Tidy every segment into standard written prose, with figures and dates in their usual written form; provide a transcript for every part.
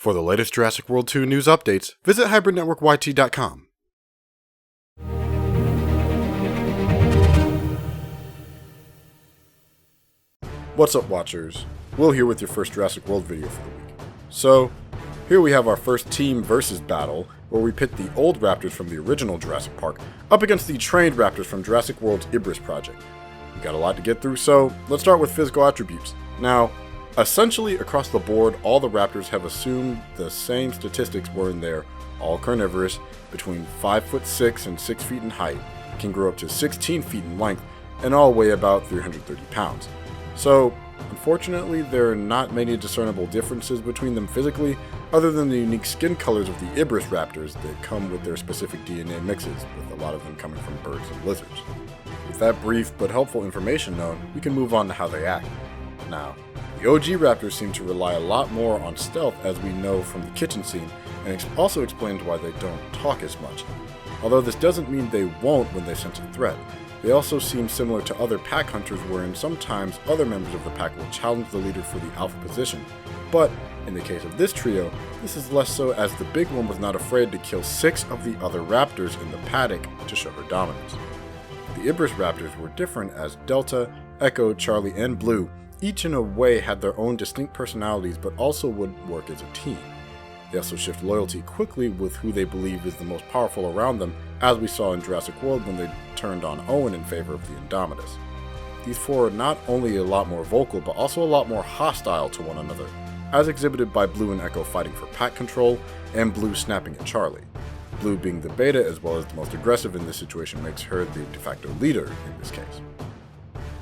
For the latest Jurassic World 2 news updates, visit hybridnetworkyt.com. What's up, watchers? Will here with your first Jurassic World video for the week. So, here we have our first team versus battle, where we pit the old raptors from the original Jurassic Park up against the trained raptors from Jurassic World's Ibris project. We got a lot to get through, so let's start with physical attributes. Now, essentially across the board, all the raptors have assumed the same statistics wherein they're all carnivorous, between 5'6" and 6 feet in height, can grow up to 16 feet in length, and all weigh about 330 pounds. So, unfortunately, there are not many discernible differences between them physically, other than the unique skin colors of the Ibris raptors that come with their specific DNA mixes, with a lot of them coming from birds and lizards. With that brief but helpful information known, we can move on to how they act. Now, the OG raptors seem to rely a lot more on stealth, as we know from the kitchen scene, and also explains why they don't talk as much. Although this doesn't mean they won't when they sense a threat. They also seem similar to other pack hunters, wherein sometimes other members of the pack will challenge the leader for the alpha position. But in the case of this trio, this is less so, as the big one was not afraid to kill 6 of the other raptors in the paddock to show her dominance. The Ibris raptors were different, as Delta, Echo, Charlie, and Blue each in a way had their own distinct personalities, but also would work as a team. They also shift loyalty quickly with who they believe is the most powerful around them, as we saw in Jurassic World when they turned on Owen in favor of the Indominus. These four are not only a lot more vocal, but also a lot more hostile to one another, as exhibited by Blue and Echo fighting for pack control, and Blue snapping at Charlie. Blue, being the beta as well as the most aggressive in this situation, makes her the de facto leader in this case.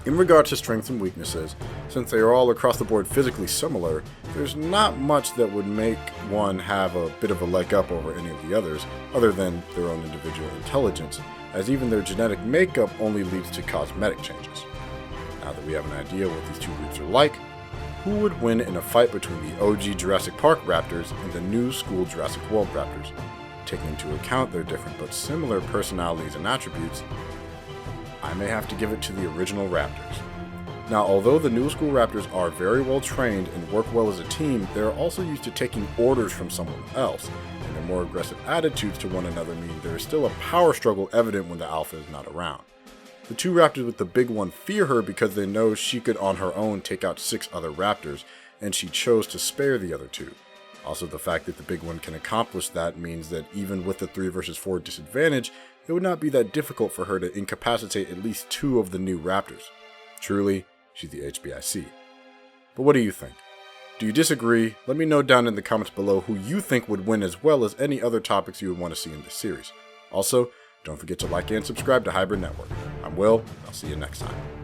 In regards to strengths and weaknesses, since they are all across the board physically similar, there's not much that would make one have a bit of a leg up over any of the others, other than their own individual intelligence, as even their genetic makeup only leads to cosmetic changes. Now that we have an idea what these two groups are like, who would win in a fight between the OG Jurassic Park raptors and the new school Jurassic World raptors? Taking into account their different but similar personalities and attributes, I may have to give it to the original raptors. Now, although the new school raptors are very well trained and work well as a team, they are also used to taking orders from someone else, and their more aggressive attitudes to one another mean there is still a power struggle evident when the alpha is not around. The two raptors with the big one fear her because they know she could on her own take out 6 other raptors, and she chose to spare the other 2. Also, the fact that the big one can accomplish that means that even with the 3 versus 4 disadvantage, it would not be that difficult for her to incapacitate at least 2 of the new raptors. Truly, she's the HBIC. But what do you think? Do you disagree? Let me know down in the comments below who you think would win, as well as any other topics you would want to see in this series. Also, don't forget to like and subscribe to Hybrid Network. I'm Will, I'll see you next time.